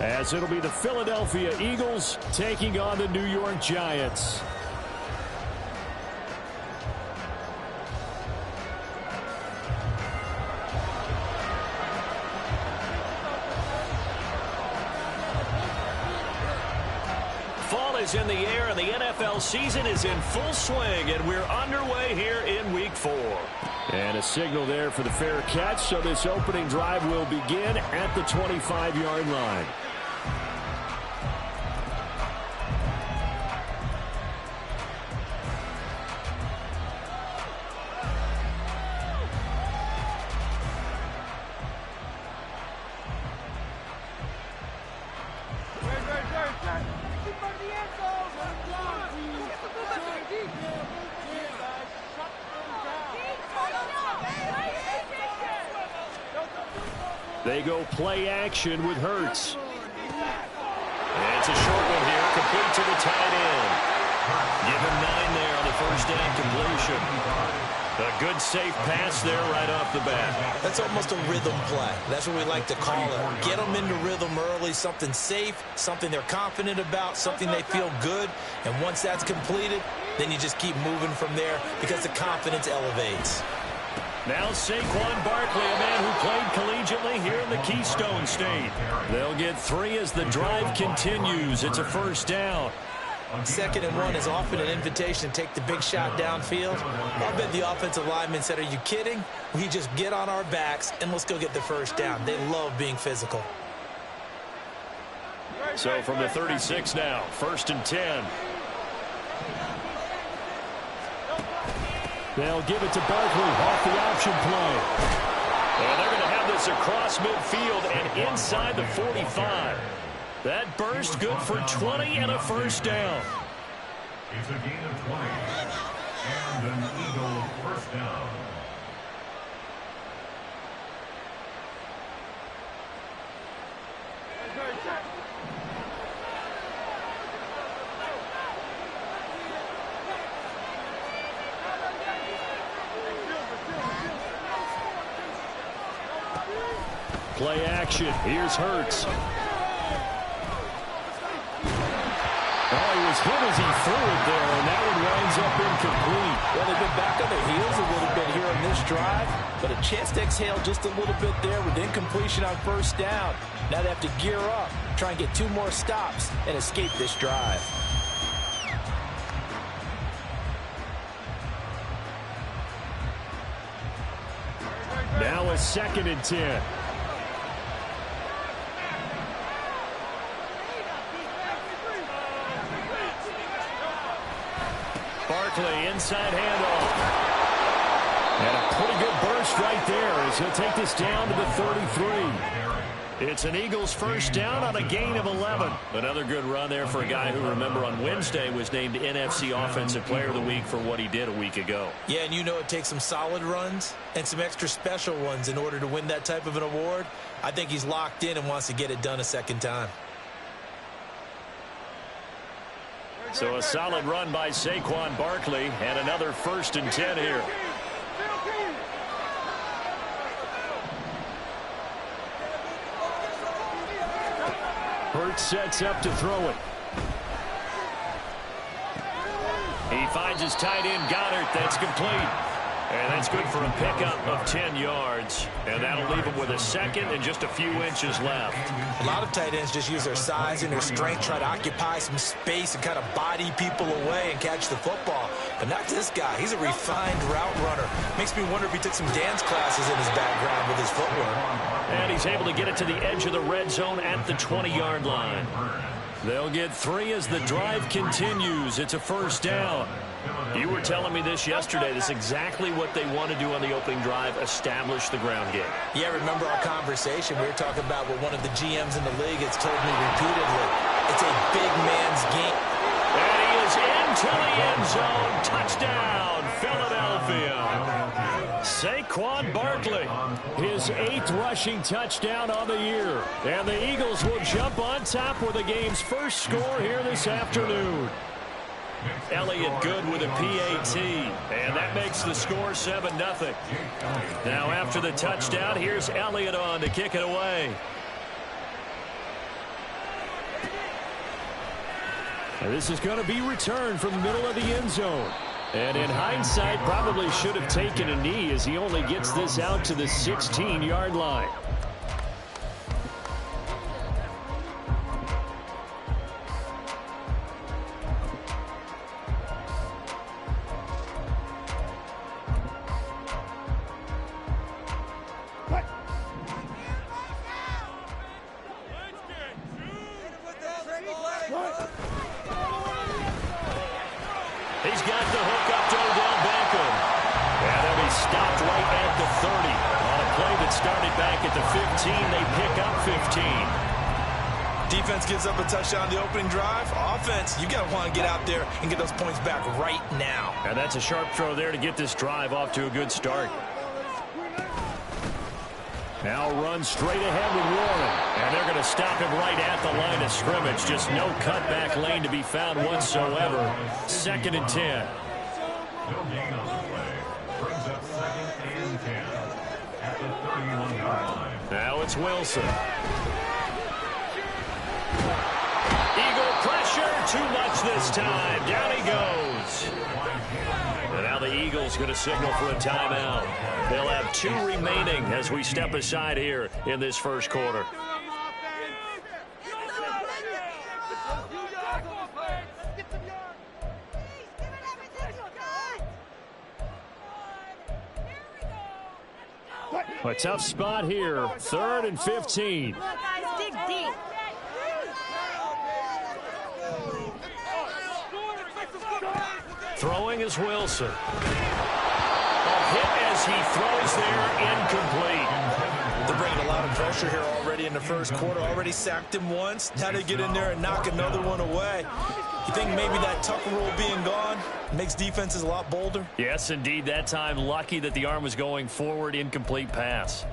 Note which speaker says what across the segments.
Speaker 1: as it'll be the Philadelphia Eagles taking on the New York Giants.
Speaker 2: Fall is in the air, and the NFL season is in full swing, and we're underway here in Week 4.
Speaker 1: And a signal there for the fair catch, so this opening drive will begin at the 25-yard line. They go play action with Hurts.
Speaker 2: And it's a short one here, complete to the tight end. Give him 9 there on the first down completion. A good safe pass there right off the bat.
Speaker 3: That's almost a rhythm play. That's what we like to call it. Get them into rhythm early, something safe, something they're confident about, something they feel good. And once that's completed, then you just keep moving from there because the confidence elevates.
Speaker 1: Now Saquon Barkley, a man who played collegiately here in the Keystone State. They'll get 3 as the drive continues. It's a first down.
Speaker 3: 2nd and 1 is often an invitation to take the big shot downfield. I bet the offensive lineman said, are you kidding? We just get on our backs and let's go get the first down. They love being physical.
Speaker 1: So from the 36 now, 1st and 10. They'll give it to Barkley off the option play. And they're going to have this across midfield and inside the 45. That burst good for 20 and a first down.
Speaker 4: It's a gain of 20 and an Eagle first down.
Speaker 1: Play action. Here's Hurts. Oh, he was hit as he threw it there, and that one winds up incomplete.
Speaker 3: Well, they've been back on their heels a little bit here on this drive, but a chance to exhale just a little bit there with incompletion on first down. Now they have to gear up, try and get 2 more stops, and escape this drive.
Speaker 1: Now a 2nd and 10. Barkley, inside handoff. And a pretty good burst right there as he'll take this down to the 33. It's an Eagles first down on a gain of 11. Another good run there for a guy who, remember, on Wednesday was named NFC Offensive Player of the Week for what he did a week ago.
Speaker 3: Yeah, and you know it takes some solid runs and some extra special ones in order to win that type of an award. I think he's locked in and wants to get it done a second time.
Speaker 1: So a solid run by Saquon Barkley and another 1st and 10 here. Hurts sets up to throw it. He finds his tight end Goddard. That's complete. And that's good for a pickup of 10 yards. And that'll leave him with a 2nd and just a few inches left.
Speaker 3: A lot of tight ends just use their size and their strength, try to occupy some space and kind of body people away and catch the football. But not this guy. He's a refined route runner. Makes me wonder if he took some dance classes in his background with his footwork.
Speaker 1: And he's able to get it to the edge of the red zone at the 20-yard line. They'll get 3 as the drive continues. It's a first down. You were telling me this yesterday. This is exactly what they want to do on the opening drive, establish the ground game.
Speaker 3: Yeah, remember our conversation? We were talking about what one of the GMs in the league has told me repeatedly. It's a big man's game.
Speaker 1: And he is into the end zone. Touchdown, Philadelphia. Saquon Barkley, his 8th rushing touchdown on the year. And the Eagles will jump on top with the game's first score here this afternoon. Elliott good with a PAT, and that makes the score 7-0. Now after the touchdown, here's Elliott on to kick it away. And this is going to be returned from the middle of the end zone. And in hindsight, probably should have taken a knee as he only gets this out to the 16-yard line.
Speaker 2: He's got the hook up to Odell Beckham. And then he's stopped right at the 30. On a play that started back at the 15, they pick up 15.
Speaker 3: Defense gives up a touchdown the opening drive. Offense, you got to want to get out there and get those points back right now.
Speaker 2: And that's a sharp throw there to get this drive off to a good start. Now run straight ahead with Warren. And they're going to stop him right at the line of scrimmage. Just no cutback lane to be found whatsoever. 2nd and 10.
Speaker 4: No gain on the play. Brings up 2nd and 10 at the 31-yard line.
Speaker 2: Now it's Wilson. Eagle pressure. Too much this time. Down he goes. And now the Eagles going to signal for a timeout. They'll have 2 remaining as we step aside here in this first quarter.
Speaker 1: A tough spot here. 3rd and 15.
Speaker 5: Guys, dig deep.
Speaker 2: Throwing is Wilson. A hit as he throws there, incomplete.
Speaker 3: They're bringing a lot of pressure here already in the first quarter. Already sacked him once. Now they get in there and knock another one away. You think maybe that Tucker rule being gone makes defenses a lot bolder?
Speaker 2: Yes, indeed. That time, lucky that the arm was going forward, incomplete pass.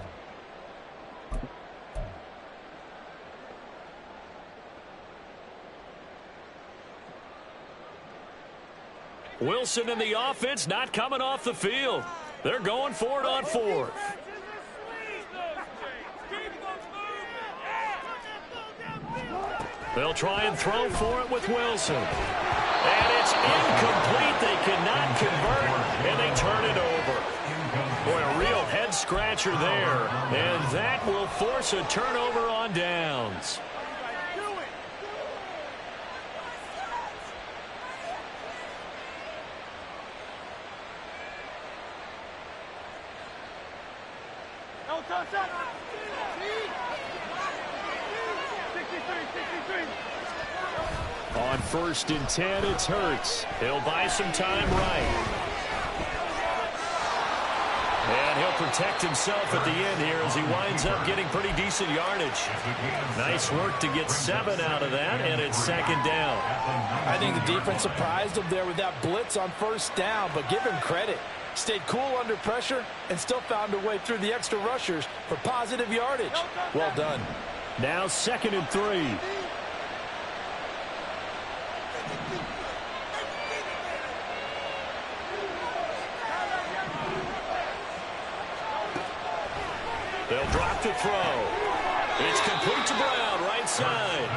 Speaker 2: Wilson and the offense not coming off the field. They're going for it on 4th. They'll try and throw for it with Wilson. And it's incomplete. They cannot convert, and they turn it over. Boy, a real head-scratcher there. And that will force a turnover on downs.
Speaker 1: On 1st and 10, it's Hurts.
Speaker 2: He'll buy some time right. And he'll protect himself at the end here as he winds up getting pretty decent yardage. Nice work to get 7 out of that, and it's 2nd down.
Speaker 3: I think the defense surprised him there with that blitz on 1st down, but give him credit. Stayed cool under pressure and still found a way through the extra rushers for positive yardage. Well done.
Speaker 1: Now 2nd and 3.
Speaker 2: They'll drop the throw. It's complete to Brown, right side.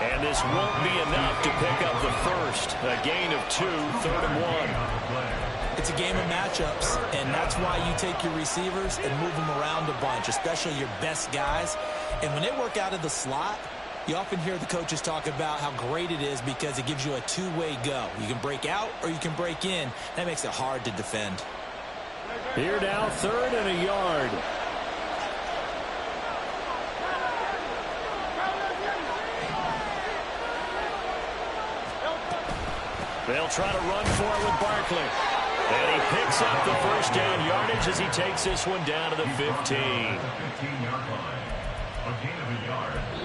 Speaker 2: And this won't be enough to pick up the first. A gain of 2, 3rd and 1.
Speaker 3: It's a game of matchups, and that's why you take your receivers and move them around a bunch, especially your best guys. And when they work out of the slot, you often hear the coaches talk about how great it is because it gives you a two-way go. You can break out or you can break in. That makes it hard to defend.
Speaker 1: Here now, 3rd and a yard.
Speaker 2: They'll try to run for it with Barkley. And he picks up the first down yardage as he takes this one down to the 15.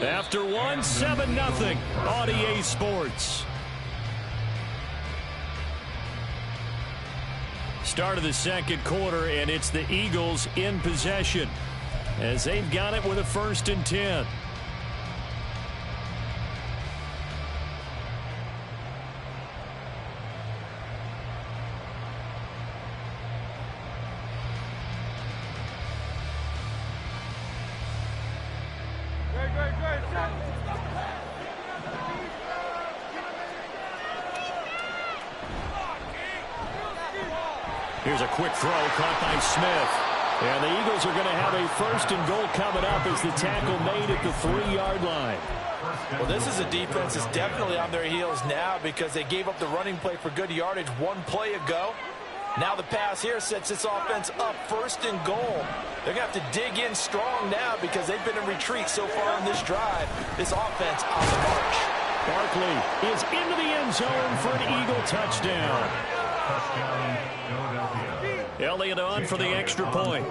Speaker 1: After one, 7-0 on EA Sports. Start of the second quarter, and it's the Eagles in possession as they've got it with a 1st and 10. Here's a quick throw caught by Smith. And the Eagles are going to have a 1st and goal coming up as the tackle made at the 3-yard line.
Speaker 3: Well, this is a defense that's definitely on their heels now because they gave up the running play for good yardage one play ago. Now the pass here sets this offense up 1st and goal. They're going to have to dig in strong now because they've been in retreat so far on this drive. This offense on the march.
Speaker 1: Barkley is into the end zone for an Eagle touchdown.
Speaker 4: Touchdown, Philadelphia.
Speaker 1: Elliott on for the extra point.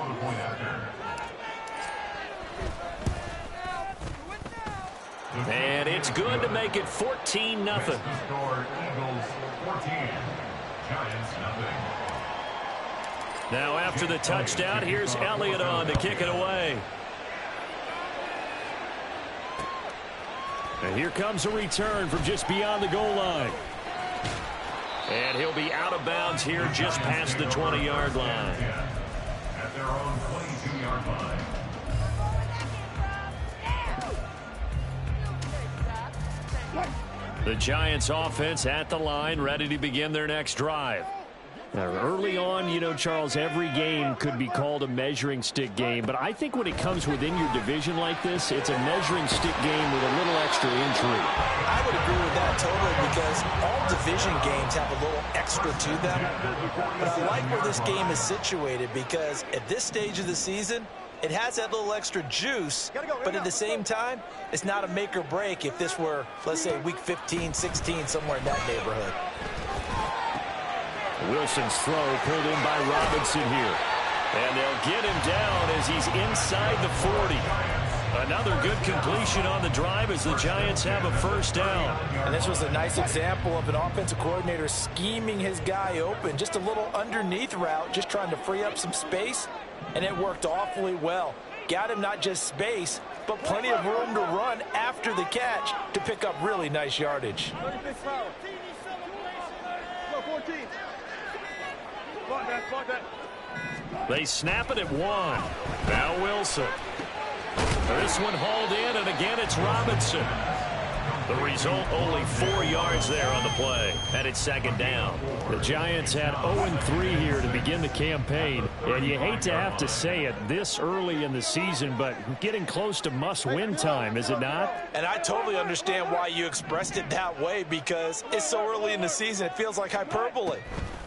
Speaker 1: And it's good to make it 14-0.
Speaker 4: Score Eagles 14, Giants nothing.
Speaker 1: Now after the touchdown, here's Elliott on to kick it away. And here comes a return from just beyond the goal line. And he'll be out of bounds here just past the 20-yard line.
Speaker 4: At their own 22-yard line.
Speaker 1: The Giants offense at the line, ready to begin their next drive. Now, early on, you know, Charles, every game could be called a measuring stick game. But I think when it comes within your division like this, it's a measuring stick game with a little extra intrigue.
Speaker 3: I would agree with that totally because all division games have a little extra to them. But I like where this game is situated because at this stage of the season, it has that little extra juice, but at the same time, it's not a make or break if this were, let's say, week 15, 16, somewhere in that neighborhood.
Speaker 1: Wilson's throw pulled in by Robinson here. And they'll get him down as he's inside the 40. Another good completion on the drive as the Giants have a 1st down.
Speaker 3: And this was a nice example of an offensive coordinator scheming his guy open. Just a little underneath route, just trying to free up some space. And it worked awfully well. Got him not just space, but plenty of room to run after the catch to pick up really nice yardage.
Speaker 1: They snap it at 1. Now Wilson. This one hauled in, and again it's Robinson. The result, only 4 yards there on the play, and it's 2nd down. The Giants had 0-3 here to begin the campaign, and you hate to have to say it this early in the season, but getting close to must-win time, is it not?
Speaker 3: And I totally understand why you expressed it that way because it's so early in the season, it feels like hyperbole.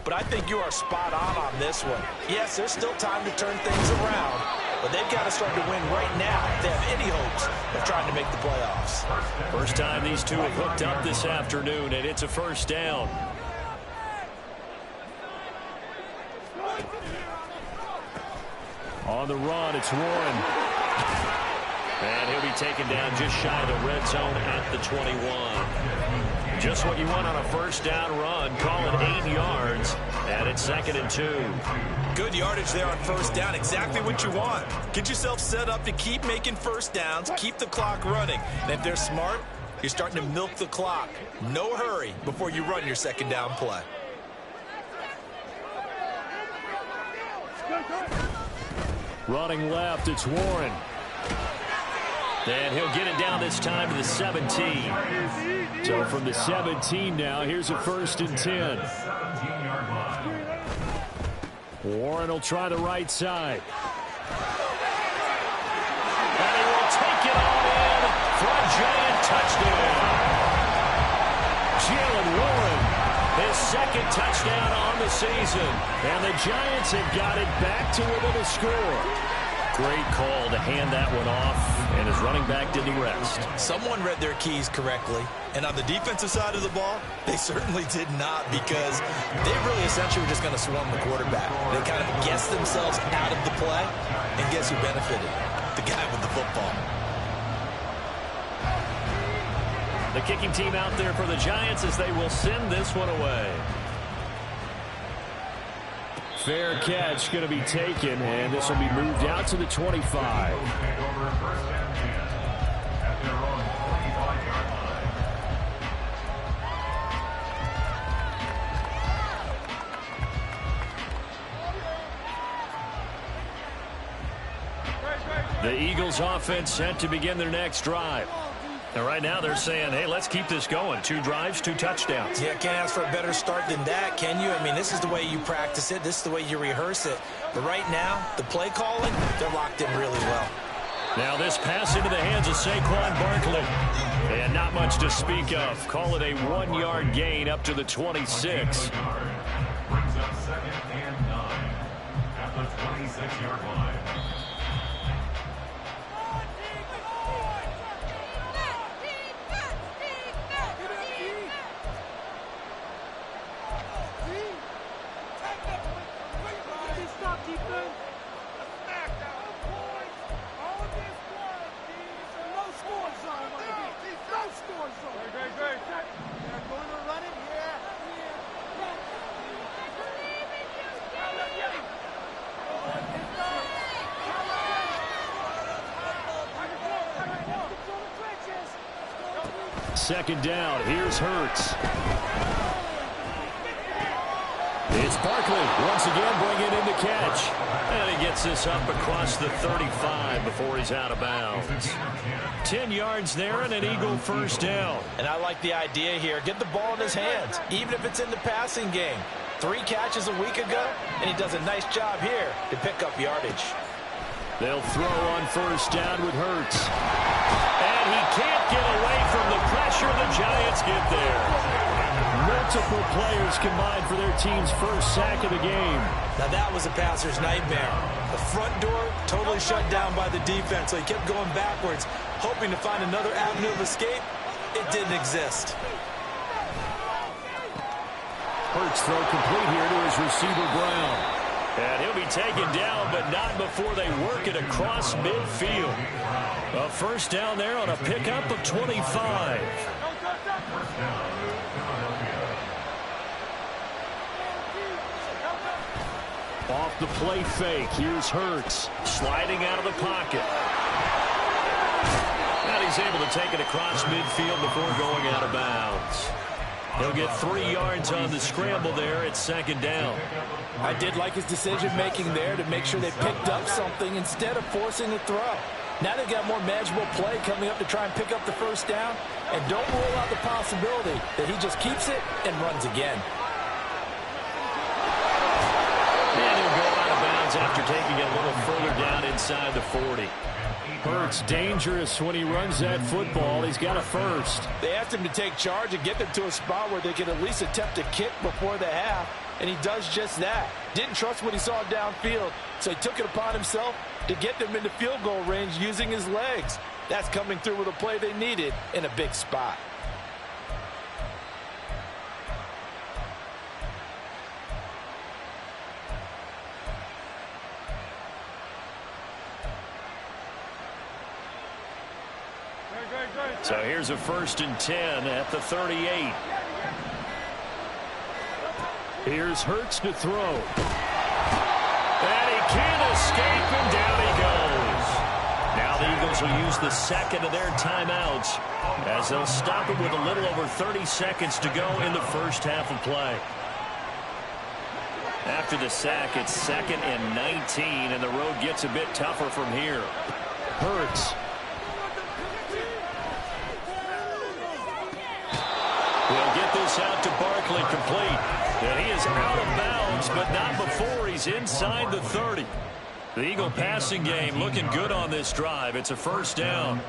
Speaker 3: But I think you are spot on this one. Yes, there's still time to turn things around, but they've got to start to win right now if they have any hopes of trying to make the playoffs.
Speaker 1: First time these two have hooked up this afternoon, and it's a 1st down. On the run, it's Warren. And he'll be taken down just shy of the red zone at the 21. Just what you want on a 1st down run. Call it 8 yards, and it's 2nd and 2.
Speaker 3: Good yardage there on 1st down. Exactly what you want. Get yourself set up to keep making 1st downs, keep the clock running. And if they're smart, you're starting to milk the clock. No hurry before you run your 2nd down play.
Speaker 1: Running left, it's Warren. And he'll get it down this time to the 17. So from the 17 now, here's a 1st and 10. Warren will try the right side. And he will take it all in for a Giant touchdown. Jalen Warren, his 2nd touchdown on the season. And the Giants have got it back to within a score. Great call to hand that one off, and his running back didn't rest.
Speaker 3: Someone read their keys correctly, and on the defensive side of the ball, they certainly did not because they really essentially were just going to swarm the quarterback. They kind of guessed themselves out of the play, and guess who benefited? The guy with the football.
Speaker 1: The kicking team out there for the Giants as they will send this one away. Fair catch going to be taken, and this will be moved out to the 25. The Eagles offense set to begin their next drive. And right now they're saying, hey, let's keep this going. 2 drives, 2 touchdowns.
Speaker 3: Yeah, can't ask for a better start than that, can you? I mean, this is the way you practice it. This is the way you rehearse it. But right now, the play calling, they're locked in really well.
Speaker 1: Now this pass into the hands of Saquon Barkley. And not much to speak of. Call it a 1-yard gain up to the 26.
Speaker 4: Brings up 2nd and 9 at the 26-yard line.
Speaker 1: Second down. Here's Hurts. It's Barkley once again bringing in the catch. And he gets this up across the 35 before he's out of bounds. 10 yards there and an Eagle first down.
Speaker 3: And I like the idea here. Get the ball in his hands, even if it's in the passing game. 3 catches a week ago, and he does a nice job here to pick up yardage.
Speaker 1: They'll throw on first down with Hurts. And he can't get away from the pressure. The Giants get there. Multiple players combined for their team's first sack of the game.
Speaker 3: Now that was a passer's nightmare. The front door totally shut down by the defense, so he kept going backwards, hoping to find another avenue of escape. It didn't exist.
Speaker 1: Hurts throw complete here to his receiver Brown. And he'll be taken down, but not before they work it across midfield. A first down there on a pickup of 25. Off the play fake, here's Hurts. Sliding out of the pocket. And he's able to take it across midfield before going out of bounds. He'll get 3 yards on the scramble there at second down.
Speaker 3: I did like his decision-making there to make sure they picked up something instead of forcing a throw. Now they've got more manageable play coming up to try and pick up the first down. And don't rule out the possibility that he just keeps it and runs again.
Speaker 1: And he'll go out of bounds after taking it a little further down inside the 40. Hurts dangerous when he runs that football. He's got a first.
Speaker 3: They asked him to take charge and get them to a spot where they can at least attempt a kick before the half, and he does just that. Didn't trust what he saw downfield, so he took it upon himself to get them into field goal range using his legs. That's coming through with a play they needed in a big spot.
Speaker 1: So here's a 1st and 10 at the 38. Here's Hurts to throw. And he can't escape, and down he goes. Now the Eagles will use the second of their timeouts as they'll stop it with a little over 30 seconds to go in the first half of play. After the sack, it's 2nd and 19, and the road gets a bit tougher from here. Hurts. They'll get this out to Barkley complete. And he is out of bounds, but not before he's inside the 30. The Eagle passing game looking good on this drive. It's a first down.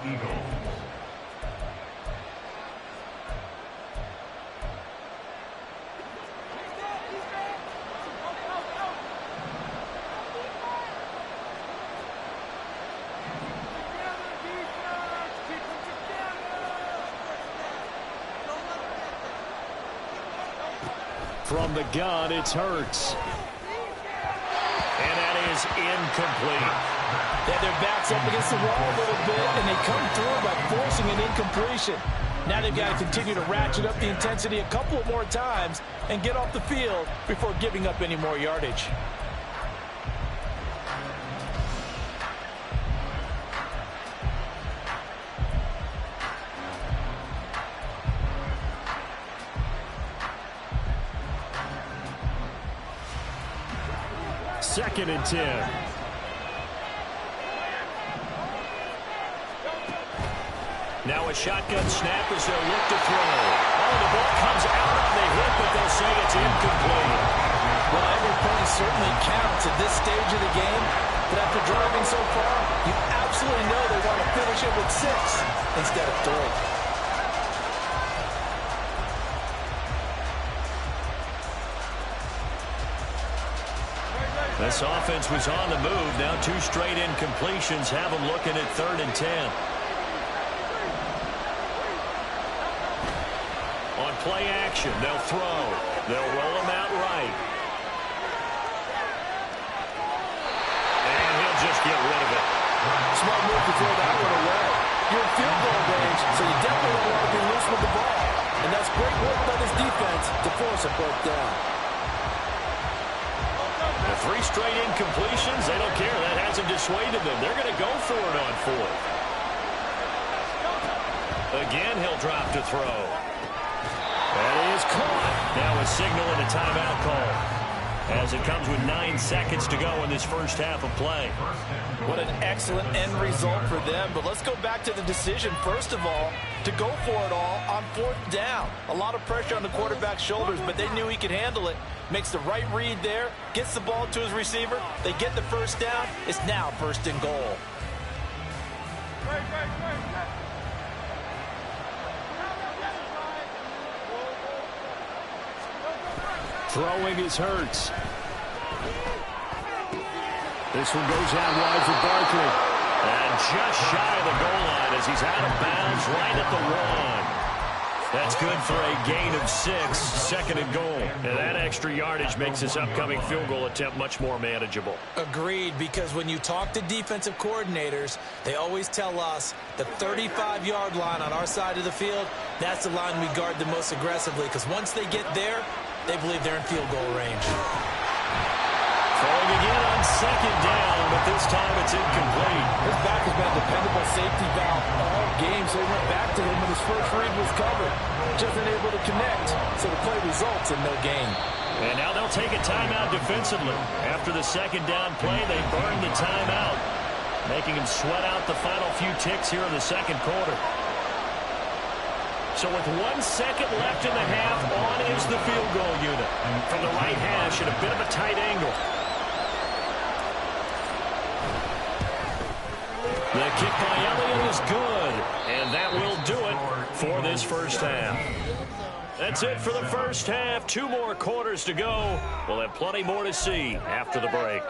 Speaker 1: From the gun, it's Hurts. And that is incomplete.
Speaker 3: Yeah, their backs up against the wall a little bit, and they come through by forcing an incompletion. Now they've got to continue to ratchet up the intensity a couple of more times and get off the field before giving up any more yardage.
Speaker 1: Second and 10. Now a shotgun snap as they'll look to throw. Oh, the ball comes out on the hit, but they'll say it's incomplete.
Speaker 3: Well, every point certainly counts at this stage of the game. But after driving so far, you absolutely know they want to finish it with 6 instead of 3.
Speaker 1: This offense was on the move. Now 2 straight incompletions have them looking at 3rd and 10. On play action, they'll throw. They'll roll him out right. And he'll just get rid of it.
Speaker 3: Smart move to throw that one away. You're in field goal range, so you definitely want to be loose with the ball. And that's great work by this defense to force a fourth down.
Speaker 1: 3 straight incompletions, they don't care. That hasn't dissuaded them. They're going to go for it on 4th. Again, he'll drop to throw. That is caught. Now a signal and a timeout call, as it comes with 9 seconds to go in this first half of play.
Speaker 3: What an excellent end result for them. But let's go back to the decision, first of all, to go for it all on 4th down. A lot of pressure on the quarterback's shoulders, but they knew he could handle it. Makes the right read there, gets the ball to his receiver. They get the first down. It's now 1st and goal.
Speaker 1: Throwing is Hurts. This one goes out wide for Barkley. And just shy of the goal line as he's out of bounds right at the 1. That's good for a gain of 6, 2nd and goal. And that extra yardage makes this upcoming field goal attempt much more manageable.
Speaker 3: Agreed, because when you talk to defensive coordinators, they always tell us the 35-yard line on our side of the field, that's the line we guard the most aggressively, because once they get there, they believe they're in field goal range.
Speaker 1: Throwing again on 2nd down, but this time it's incomplete.
Speaker 3: His back has been a dependable safety valve all game, so he went back to him when his first read was covered. Just unable to connect, so the play results in no gain.
Speaker 1: And now they'll take a timeout defensively. After the 2nd down play, they burn the timeout, making him sweat out the final few ticks here in the 2nd quarter. So with 1 second left in the half, on is the field goal unit. From the right hash at a bit of a tight angle. The kick by Elliott is good, and that will do it for this first half. That's it for the first half. 2 more quarters to go. We'll have plenty more to see after the break.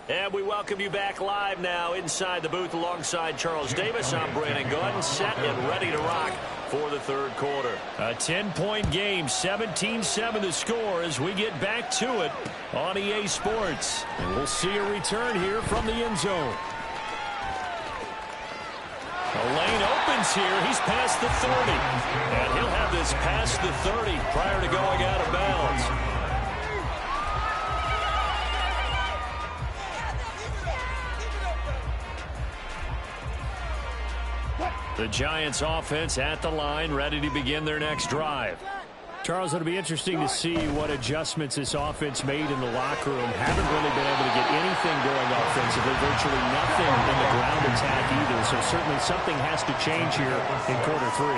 Speaker 1: And we welcome you back live now inside the booth alongside Charles Davis. I'm Brandon Gordon, set and ready to rock for the 3rd quarter. A 10-point game, 17-7 the score as we get back to it on EA Sports. And we'll see a return here from the end zone. The lane opens here. He's past the 30. And he'll have this past the 30 prior to going out of bounds. The Giants offense at the line, ready to begin their next drive. Charles, it'll be interesting to see what adjustments this offense made in the locker room. Haven't really been able to get anything going offensively, virtually nothing in the ground attack either. So certainly something has to change here in quarter 3.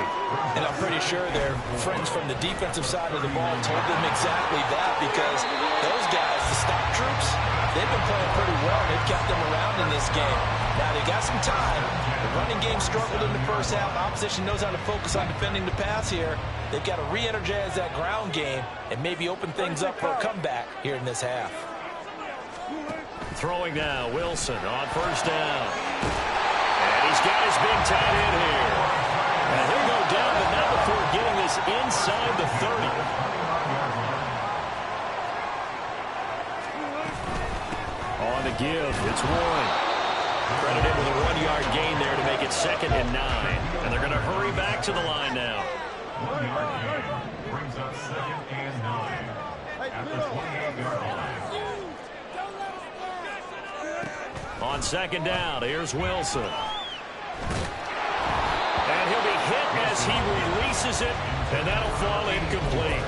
Speaker 3: And I'm pretty sure their friends from the defensive side of the ball told them exactly that, because those guys, the stop troops, they've been playing pretty well. They've kept them around in this game. Now, they got some time. The running game struggled in the first half. Opposition knows how to focus on defending the pass here. They've got to re-energize that ground game and maybe open things up for a comeback here in this half.
Speaker 1: Throwing now, Wilson on first down. And he's got his big tight end here. And he'll go down, but not before getting this inside the 30. On the give, it's Warren. Credited with a 1-yard gain there to make it 2nd and 9. And they're going to hurry back to the line now.
Speaker 4: 1-yard gain brings up 2nd and 9 at the 28-yard line.
Speaker 1: On 2nd down, here's Wilson. And he'll be hit as he releases it, and that'll fall incomplete.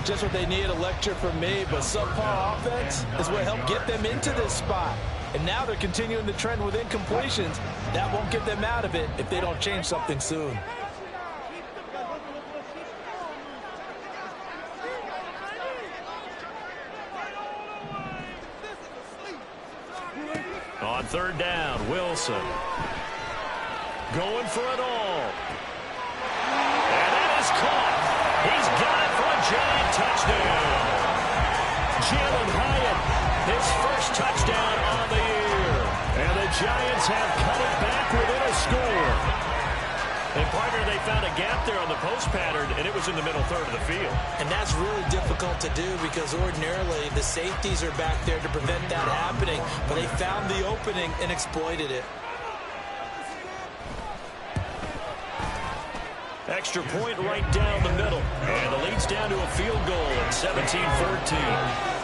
Speaker 3: Just what they need, a lecture from me, but subpar offense is what helped get them into this spot. And now they're continuing the trend with incompletions. That won't get them out of it if they don't change something soon.
Speaker 1: On third down, Wilson. Going for it all. And that is caught. He's got it for a giant touchdown. Jalen Hyatt, his first touchdown on the year. And the Giants have cut it back within a score. And, partner, they found a gap there on the post pattern, and it was in the middle third of the field.
Speaker 3: And that's really difficult to do because ordinarily the safeties are back there to prevent that happening. But they found the opening and exploited it.
Speaker 1: Extra point right down the middle. And the lead's down to a field goal at 17-14.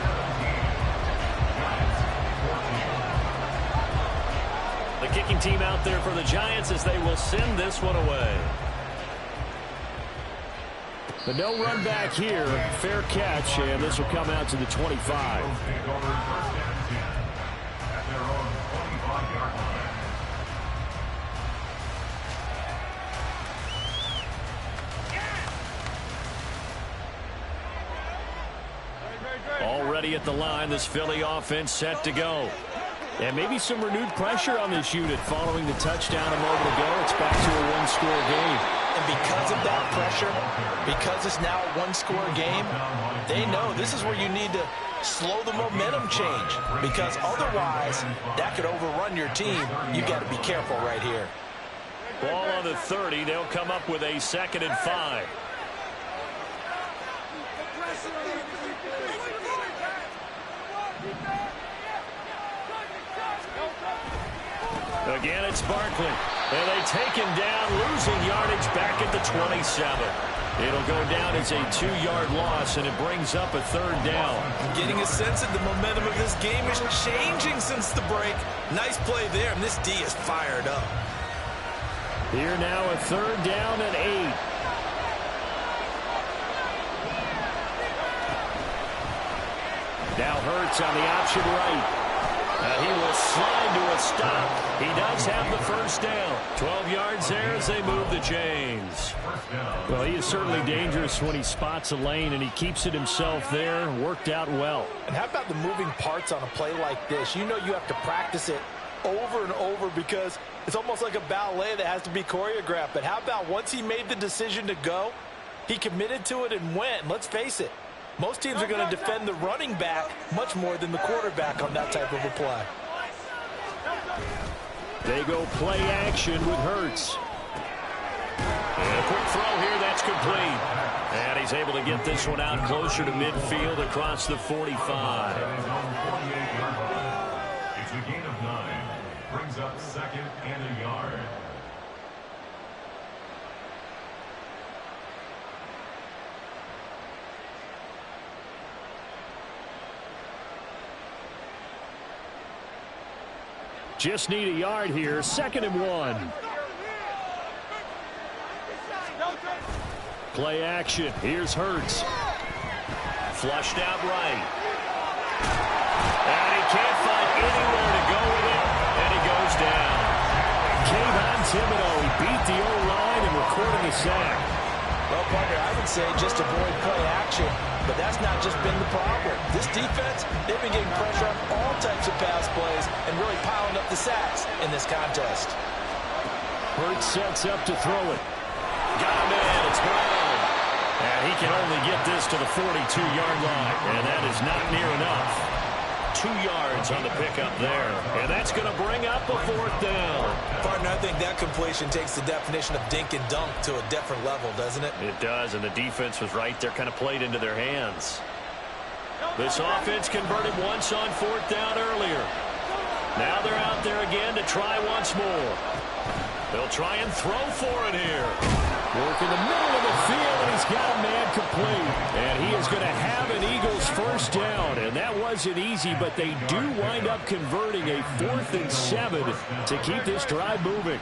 Speaker 1: The kicking team out there for the Giants as they will send this one away. But no run back here. Fair catch, and this will come out to the 25. Already at the line, this Philly offense set to go. And maybe some renewed pressure on this unit following the touchdown a moment ago. It's back to a one-score game.
Speaker 3: And because of that pressure, because it's now a one-score game, they know this is where you need to slow the momentum change. Because otherwise, that could overrun your team. You got to be careful right here.
Speaker 1: Ball on the 30. They'll come up with a 2nd and 5. Again, it's Barkley. And they take him down, losing yardage back at the 27. It'll go down as a 2-yard loss, and it brings up a 3rd down.
Speaker 3: I'm getting a sense that the momentum of this game is changing since the break. Nice play there, and this D is fired up.
Speaker 1: Here now a 3rd down and 8. Now Hurts on the option right. He will slide to a stop. He does have the first down. 12 yards there as they move the chains. Well, he is certainly dangerous when he spots a lane, and he keeps it himself there. Worked out well.
Speaker 3: And how about the moving parts on a play like this? You know you have to practice it over and over because it's almost like a ballet that has to be choreographed. But how about once he made the decision to go, he committed to it and went. Let's face it. Most teams are going to defend the running back much more than the quarterback on that type of a play.
Speaker 1: They go play action with Hurts. And a quick throw here, that's complete. And he's able to get this one out closer to midfield across the 45.
Speaker 4: It's a gain of 9. Brings up 2nd and a yard.
Speaker 1: Just need a yard here. 2nd and 1. Play action. Here's Hurts. Flushed out right. And he can't find anywhere to go with it. And he goes down. Kayvon Thibodeau, he beat the O-line and recorded a sack.
Speaker 3: Well, partner, I would say just avoid play action, but that's not just been the problem. This defense, they've been getting pressure on all types of pass plays and really piling up the sacks in this contest.
Speaker 1: Hurts sets up to throw it. Got him in. It's Brown. And he can only get this to the 42-yard line, and that is not near enough. 2 yards on the pickup there. And that's going to bring up a 4th down.
Speaker 3: Partner, I think that completion takes the definition of dink and dunk to a different level, doesn't it?
Speaker 1: It does, and the defense was right there, kind of played into their hands. This offense converted once on 4th down earlier. Now they're out there again to try once more. They'll try and throw for it here. Work in the middle of the field, and he's got a man complete. And he is going to have an Eagles first down. And that wasn't easy, but they do wind up converting a 4th and 7 to keep this drive moving.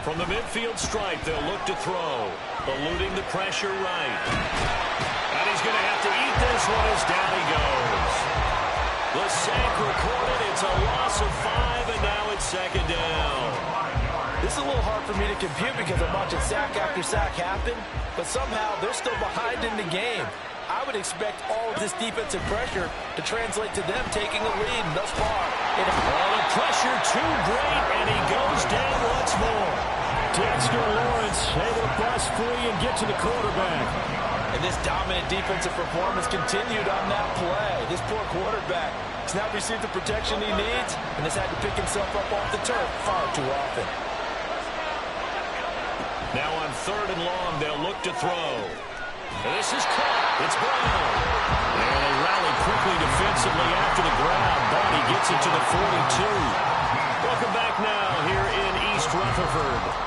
Speaker 2: From the midfield stripe, they'll look to throw. Eluding the pressure right. And he's going to have to eat this one as down he goes. The sack recorded. It's a loss of 5, and now it's second down.
Speaker 3: This is a little hard for me to compute because I'm watching sack after sack happen, but somehow they're still behind in the game. I would expect all of this defensive pressure to translate to them taking a lead, and thus far.
Speaker 1: The pressure too great, and he goes down once more. Dexter Lawrence able to bust free and get to the quarterback.
Speaker 3: And this dominant defensive performance continued on that play. This poor quarterback has not received the protection he needs and has had to pick himself up off the turf far too often.
Speaker 2: Now on 3rd and long, they'll look to throw. And this is caught. It's Brown. And they rally quickly defensively after the grab. Body gets it to the 42. Welcome back now here in East Rutherford.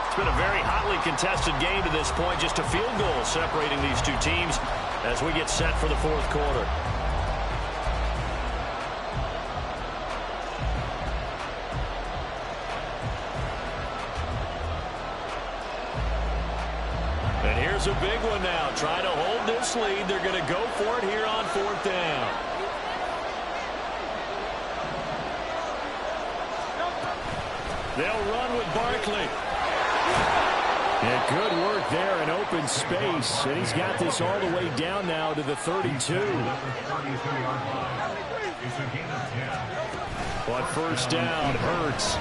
Speaker 2: It's been a very hotly contested game to this point. Just a field goal separating these two teams as we get set for the 4th quarter. And here's a big one now. Trying to hold this lead. They're going to go for it here on 4th down. They'll run with Barkley.
Speaker 1: Yeah, good work there in open space. And he's got this all the way down now to the 32. But first down, Hurts.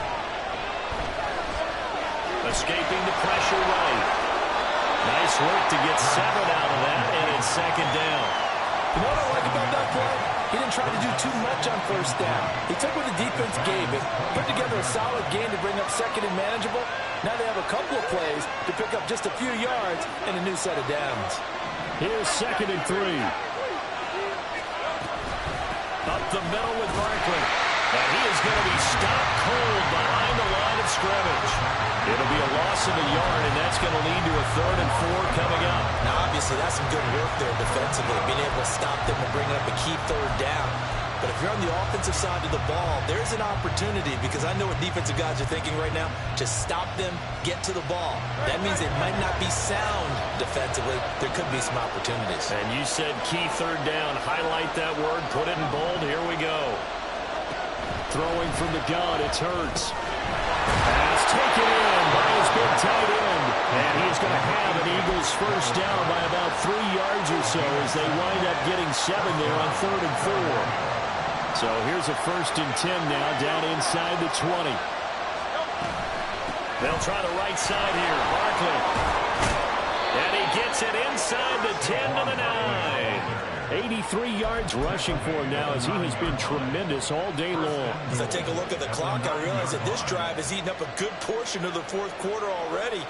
Speaker 2: Escaping the pressure right. Nice work to get 7 out of that, and it's second down.
Speaker 3: You know what I like about that play? He didn't try to do too much on first down. He took what the defense gave it, put together a solid game to bring up second and manageable. Now they have a couple of plays to pick up just a few yards and a new set of downs.
Speaker 1: Here's 2nd and 3.
Speaker 2: Up the middle with Barkley. And he is going to be stopped cold behind the line of scrimmage. It'll be a loss of a yard, and that's going to lead to a 3rd and 4 coming up.
Speaker 3: Now, obviously, that's some good work there defensively, being able to stop them and bring up a key 3rd down. But if you're on the offensive side of the ball, there's an opportunity, because I know what defensive guys are thinking right now. Just stop them, get to the ball. That means they might not be sound defensively. There could be some opportunities.
Speaker 2: And you said key 3rd down. Highlight that word. Put it in bold. Here we go.
Speaker 1: Throwing from the gun, it's Hurts. Pass taken in by his big tight end. And he's going to have an Eagles first down by about 3 yards or so as they wind up getting 7 there on 3rd and 4. So here's a 1st and 10 now down inside the 20.
Speaker 2: They'll try the right side here. Barkley. And he gets it inside the 10 to the 9.
Speaker 1: 83 yards rushing for him now as he has been tremendous all day long.
Speaker 3: As I take a look at the clock, I realize that this drive has eaten up a good portion of the 4th quarter already.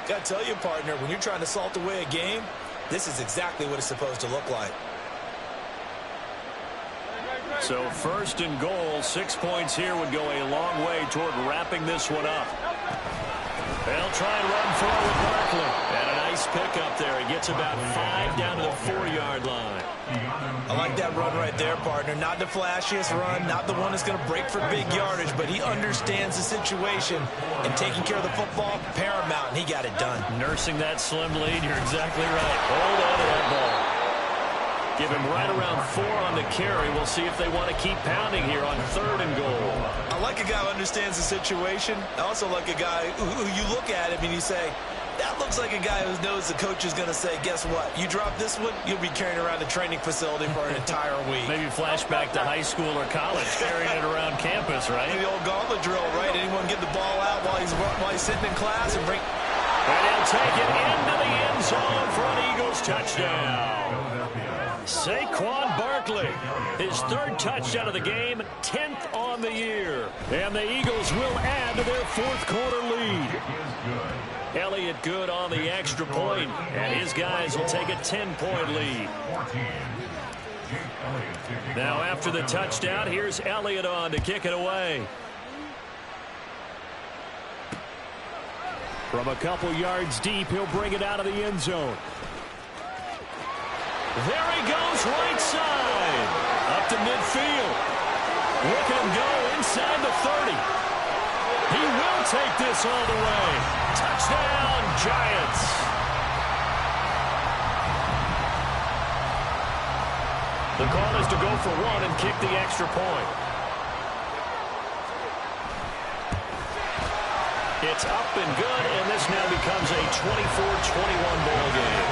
Speaker 3: Got to tell you, partner, when you're trying to salt away a game, this is exactly what it's supposed to look like.
Speaker 2: So 1st and goal, 6 points here would go a long way toward wrapping this one up. They'll try and run forward Barkley. And a nice pick up there. He gets about 5 down to the 4-yard line.
Speaker 3: I like that run right there, partner. Not the flashiest run, not the one that's going to break for big yardage, but he understands the situation, and taking care of the football, paramount, and he got it done.
Speaker 2: Nursing that slim lead, you're exactly right. Hold on to that ball. Give him right around 4 on the carry. We'll see if they want to keep pounding here on 3rd and goal.
Speaker 3: I like a guy who understands the situation. I also like a guy who you look at him and you say, that looks like a guy who knows the coach is going to say, guess what? You drop this one, you'll be carrying around the training facility for an entire week.
Speaker 2: Maybe flashback to high school or college, carrying it around campus, right?
Speaker 3: The old gauntlet drill, right? Anyone get the ball out while he's sitting in class and bring...
Speaker 2: And he'll take it into the end zone for an Eagles touchdown. Saquon Barkley, his 3rd touchdown of the game, 10th on the year. And the Eagles will add to their 4th quarter lead. Elliott good on the extra point, and his guys will take a 10-point lead. Now after the touchdown, here's Elliott on to kick it away.
Speaker 1: From a couple yards deep, he'll bring it out of the end zone.
Speaker 2: There he goes right side. Up to midfield. Look at him go inside the 30.
Speaker 1: He will take this all the way. Touchdown, Giants. The call is to go for one and kick the extra point. It's up and good, and this now becomes a 24-21 ball game.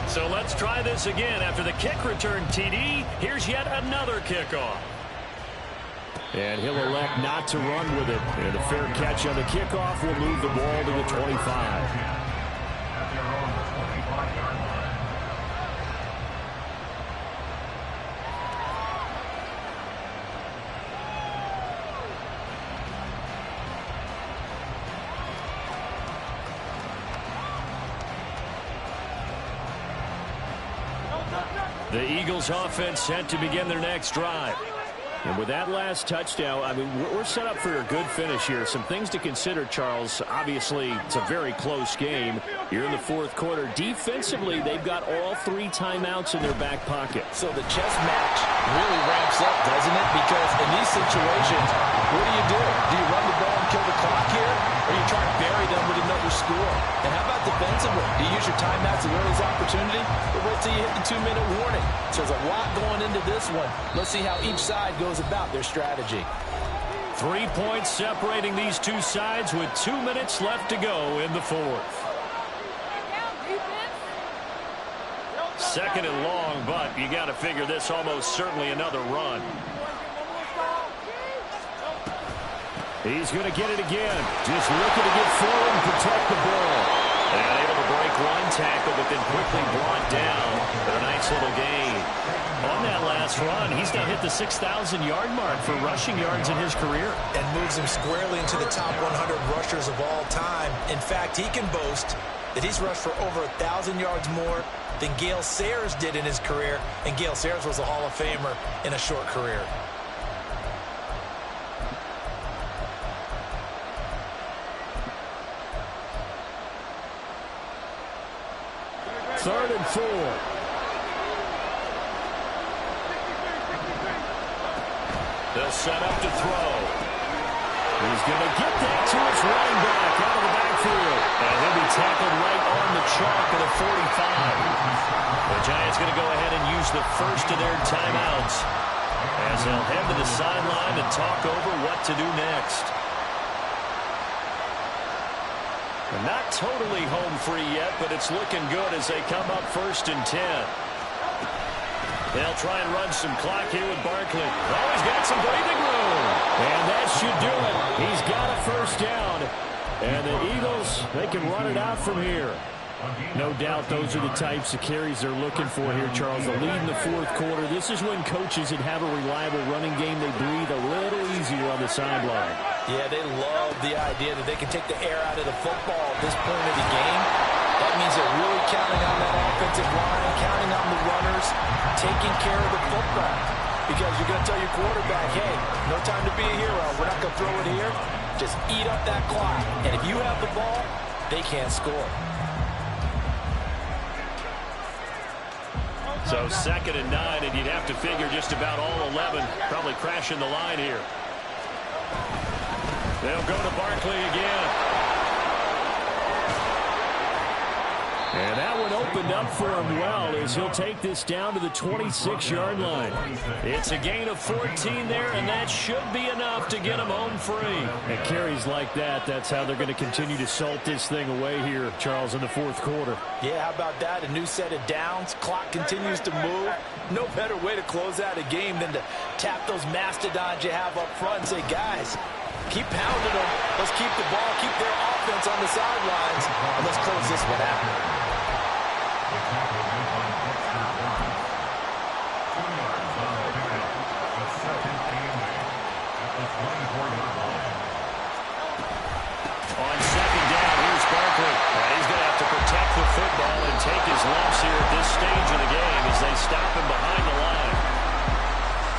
Speaker 1: So let's try this again. After the kick return TD, here's yet another kickoff. And he'll elect not to run with it. And a fair catch on the kickoff will move the ball to the 25. The Eagles offense set to begin their next drive. And with that last touchdown, I mean, we're set up for a good finish here. Some things to consider, Charles. Obviously, it's a very close game. You're in the fourth quarter. Defensively, they've got all 3 timeouts in their back pocket.
Speaker 3: So the chess match really ramps up, doesn't it? Because in these situations, what do? Do you run the ball and kill the clock here? Or you try to bury them with another score? And how about defensively? Do you use your timeouts as early as opportunity? Or wait till you hit the 2-minute warning? So there's a lot going into this one. Let's see how each side goes about their strategy.
Speaker 1: 3 points separating these two sides with 2 minutes left to go in the fourth. Second and long, but you got to figure this almost certainly another run. He's going to get it again. Just looking to get forward and protect the ball. And able to break one tackle, but then quickly brought down. A nice little gain. On that last run, he's now hit the 6,000-yard mark for rushing yards in his career.
Speaker 3: And moves him squarely into the top 100 rushers of all time. In fact, he can boast that he's rushed for over 1,000 yards more than Gale Sayers did in his career. And Gale Sayers was a Hall of Famer in a short career.
Speaker 1: Third and 4. They'll set up to throw. He's going to get that to his running back out of the backfield. And he'll be tackled right on the chalk at the 45. The Giants going to go ahead and use the first of their timeouts as they'll head to the sideline and talk over what to do next. Not totally home free yet, but it's looking good as they come up 1st and 10. They'll try and run some clock here with Barkley. Oh, he's got some breathing room. And that should do it. He's got a first down. And the Eagles, they can run it out from here. No doubt those are the types of carries they're looking for here, Charles. The lead in the fourth quarter. This is when coaches that have a reliable running game, they breathe a little easier on the sideline.
Speaker 3: Yeah, they love the idea that they can take the air out of the football at this point of the game. That means they're really counting on that offensive line, counting on the runners, taking care of the football. Because you're going to tell your quarterback, hey, no time to be a hero. We're not going to throw it here. Just eat up that clock. And if you have the ball, they can't score.
Speaker 1: So 2nd and 9, and you'd have to figure just about all 11 probably crashing the line here. They'll go to Barkley again. And that one opened up for him well as he'll take this down to the 26-yard line. It's a gain of 14 there, and that should be enough to get him home free. And carries like that, that's how they're going to continue to salt this thing away here, Charles, in the fourth quarter.
Speaker 3: Yeah, how about that? A new set of downs. Clock continues to move. No better way to close out a game than to tap those mastodons you have up front and say, guys, keep pounding them. Let's keep the ball, keep their offense on the sidelines, and let's close this one out.
Speaker 1: On 2nd down, here's Barkley. And he's going to have to protect the football and take his lumps here at this stage of the game as they stop him behind the line.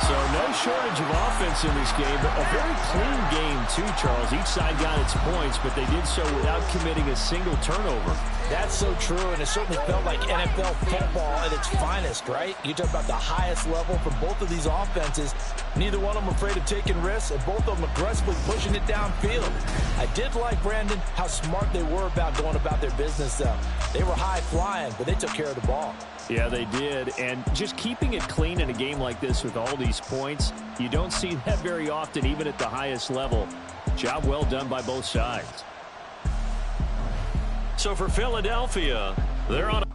Speaker 1: So no shortage of offense in this game, but a very clean game too, Charles. Each side got its points, but they did so without committing a single turnover.
Speaker 3: That's so true, and it certainly felt like NFL football at its finest, right? You talk about the highest level for both of these offenses. Neither one of them afraid of taking risks, and both of them aggressively pushing it downfield. I did like, Brandon, how smart they were about going about their business, though. They were high-flying, but they took care of the ball.
Speaker 1: Yeah, they did, and just keeping it clean in a game like this with all these points, you don't see that very often, even at the highest level. Job well done by both sides.
Speaker 2: So for Philadelphia, they're on